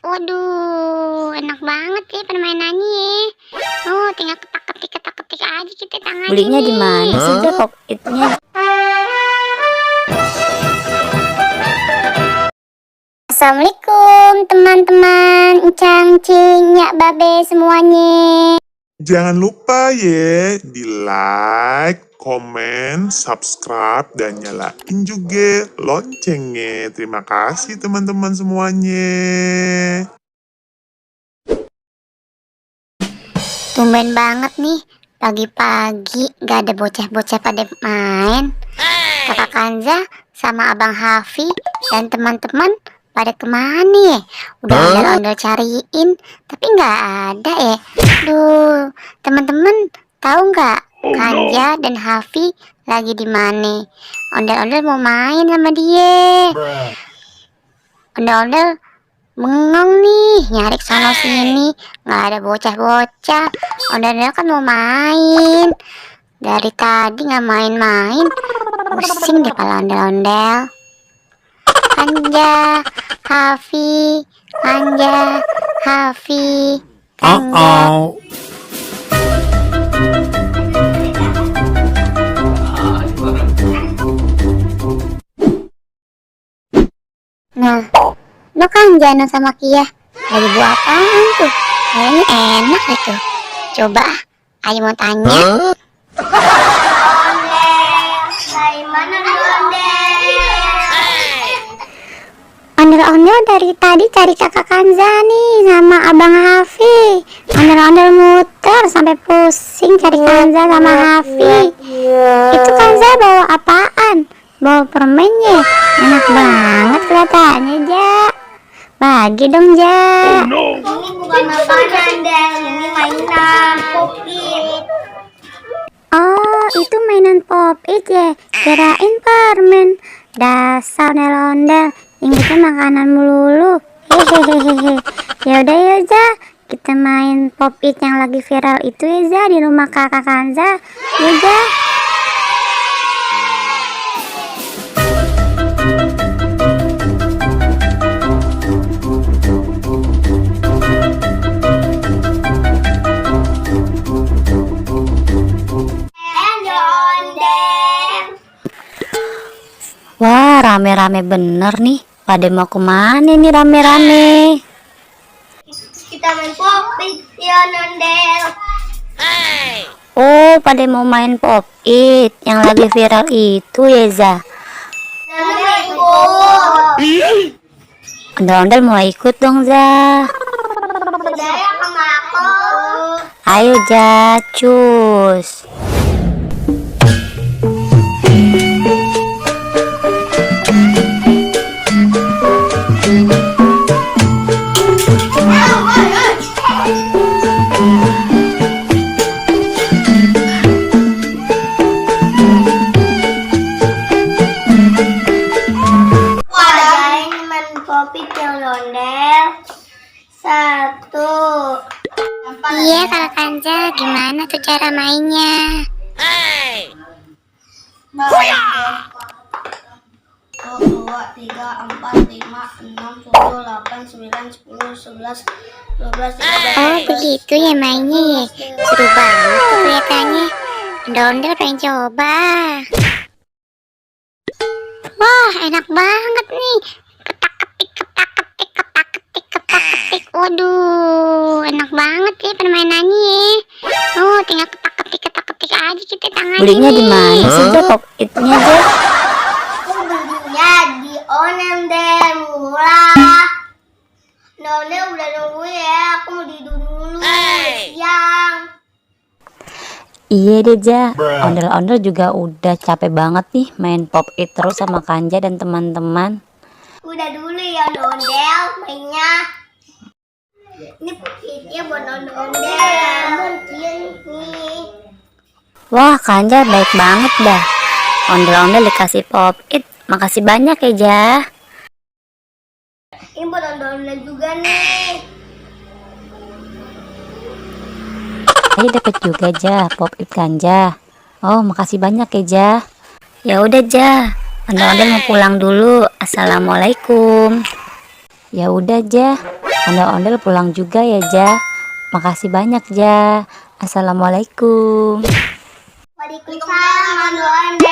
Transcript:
Waduh, enak banget ya permainannya. Oh, tinggal ketak-ketik aja kita tangannya. Belinya di mana sih, Ja, Pop It-nya? Assalamualaikum teman-teman, Encang, Cing, Nyak, Babe semuanya. Jangan lupa ya di like, komen, subscribe, dan nyalain juga loncengnya. Terima kasih teman-teman semuanya. Tumben banget nih, pagi-pagi gak ada bocah-bocah pada main. Kakak Kanza sama Abang Hafi dan teman-teman pada kemana ya? Udah ondel-ondel cariin, tapi nggak ada ya. Duh, teman-teman tahu nggak Kanja dan Hafi lagi di mana? Ondel-ondel mau main sama dia. Ondel-ondel bengong nih, nyari sono sini, nggak ada bocah-bocah. Ondel-ondel kan mau main. Dari tadi nggak main-main, pusing deh kepala ondel-ondel. Kanja, Hafi, Kanja, Hafi, Kanja. Nah, lo Kanja sama Kia lagi buat apaan tuh? Kayaknya enak itu. Coba, ayo mau tanya. Ondel-ondel dari tadi cari kakak Kanza nih sama Abang Hafi. Ondel-ondel muter sampai pusing cari Kanza sama Hafi. Itu Kanza bawa apaan? Bawa permennya. Enak banget kelihatannya, Ja. Bagi dong, Ja. Ini bukan makanan, Dan. Ini mainan Pop-It. Oh, itu mainan Pop-It ya. Kirain permen. Dasar ondel-ondel, ingetnya makanan melulu. Hehehehe. Yaudah ya, Ja, kita main Pop-It yang lagi viral itu ya, Ja, di rumah kakak Kanza. Ya, Ja. Wah, rame-rame bener nih. Pada mau kemana nih rame-rame? Kita main Pop-It ya, Nondel. Oh, pada mau main Pop It yang lagi viral itu ya, Za. Nondel ikut. Ondel-ondel mau ikut dong, Za. Saya sama aku. Ayo, Ja, cus. Wadahin main Pop-It ya, Nondel. 1. Iya, kakak Kanza, gimana tuh cara mainnya? 2, 3, 4, 5, 6, 7, 8, 9, 10, 11, 12, 13. Oh, begitu ya mainnya ya. Seru banget tuh kelihatannya. Ondel-ondel pengen coba. Wah, enak banget nih. Ketak-ketik. Waduh, enak banget ya permainannya. Oh, tinggal ketak-ketik aja kita tangannya. Belinya di mana sih, Ja, Pop It-nya, Ja? Aku belinya di Ondel murah. Nondel udah nunggu ya, aku mau tidur dulu. Siang. Iya deh, Ja. Ondel-ondel juga udah capek banget nih main Pop It terus sama Kanja dan teman-teman. Udah dulu ya, Nondel mainnya. Ini Pop-Itnya buat Ondel. Mungkin nih. Wah, Kanja baik banget dah. Ondel-ondel dikasih Pop It. Makasih banyak ya, Ja. Ini buat Ondel juga nih. Saya dapat juga, Ja, Pop It Kanja. Oh, makasih banyak ya, Ja. Ya udah, Ja. Ondel-ondel mau pulang dulu. Assalamualaikum. Ya udah, Ja. Ondel-ondel pulang juga ya, Ja. Makasih banyak, Ja. Assalamualaikum. Waalaikumsalam warahmatullahi